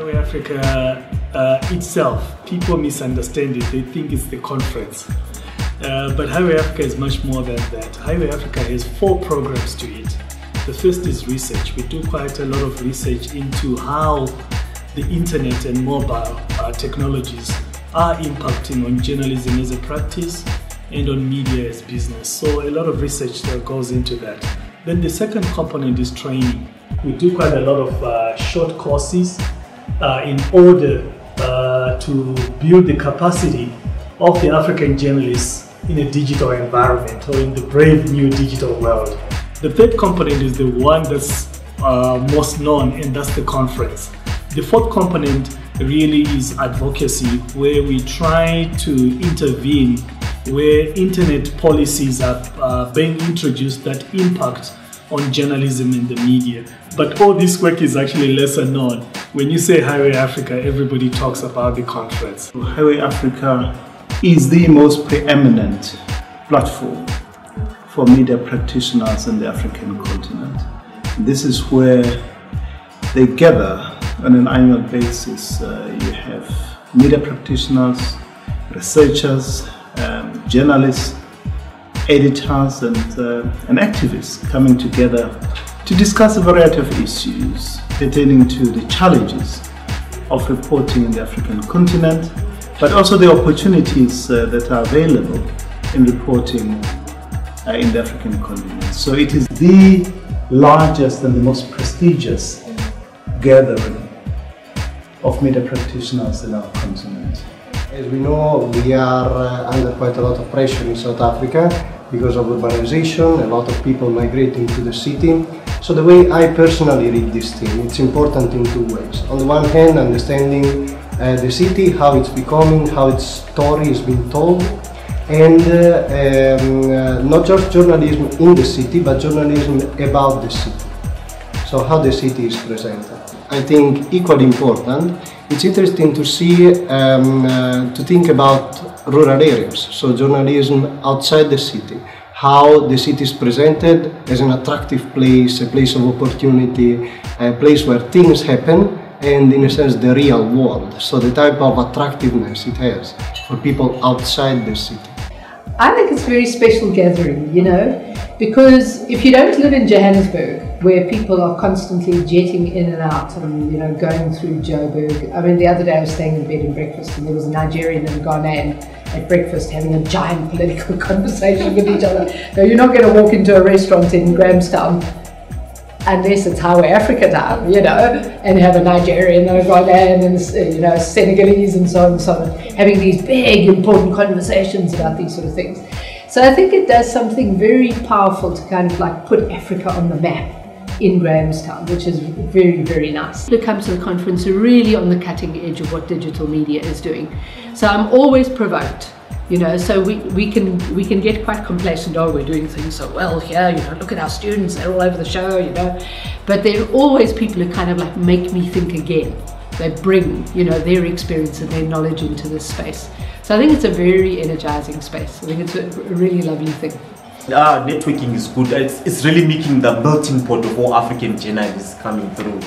Highway Africa itself, people misunderstand it. They think it's the conference. But Highway Africa is much more than that. Highway Africa has 4 programs to it. The first is research. We do quite a lot of research into how the internet and mobile technologies are impacting on journalism as a practice and on media as business. So a lot of research that goes into that. Then the second component is training. We do quite a lot of short courses in order to build the capacity of the African journalists in a digital environment or in the brave new digital world. The third component is the one that's most known, and that's the conference. The fourth component really is advocacy, where we try to intervene where internet policies are being introduced that impact on journalism and the media. But all this work is actually lesser known. When you say Highway Africa, everybody talks about the conference. Highway Africa is the most preeminent platform for media practitioners in the African continent. This is where they gather on an annual basis. You have media practitioners, researchers, journalists, editors and activists coming together to discuss a variety of issues pertaining to the challenges of reporting in the African continent, but also the opportunities that are available in reporting in the African continent. So it is the largest and the most prestigious gathering of media practitioners in our continent. As we know, we are under quite a lot of pressure in South Africa because of urbanization, a lot of people migrating to the city. So the way I personally read this thing, it's important in 2 ways. On the one hand, understanding the city, how it's becoming, how its story is being told, and not just journalism in the city, but journalism about the city. So how the city is presented. I think equally important, it's interesting to see, to think about rural areas, so journalism outside the city, how the city is presented as an attractive place, a place of opportunity, a place where things happen, and in a sense the real world, so the type of attractiveness it has for people outside the city. I think it's a very special gathering, you know, because if you don't live in Johannesburg, where people are constantly jetting in and out and, you know, going through Joburg. I mean, the other day I was staying in bed and breakfast and there was a Nigerian and a Ghanaian at breakfast having a giant political conversation with each other. Now, you're not going to walk into a restaurant in Grahamstown unless it's Highway Africa time, you know, and have a Nigerian and a Ghanaian and, you know, Senegalese and so on and so on, having these big important conversations about these sort of things. So I think it does something very powerful to kind of like put Africa on the map in Grahamstown, which is very, very nice. People who come to the conference are really on the cutting edge of what digital media is doing. So I'm always provoked, you know, so we can get quite complacent. Oh, we're doing things so well here, you know, look at our students, they're all over the show, you know. But there are always people who kind of like make me think again. They bring, you know, their experience and their knowledge into this space. So I think it's a very energizing space. I think it's a really lovely thing. Networking is good. It's really making the melting pot of all African journalists coming through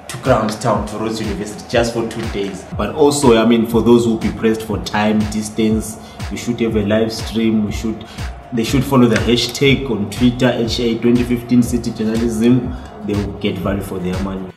to Grahamstown, to Rhodes University, just for 2 days. But also, I mean, for those who will be pressed for time, distance, we should have a live stream. They should follow the hashtag on Twitter, HA 2015 City Journalism. They will get value for their money.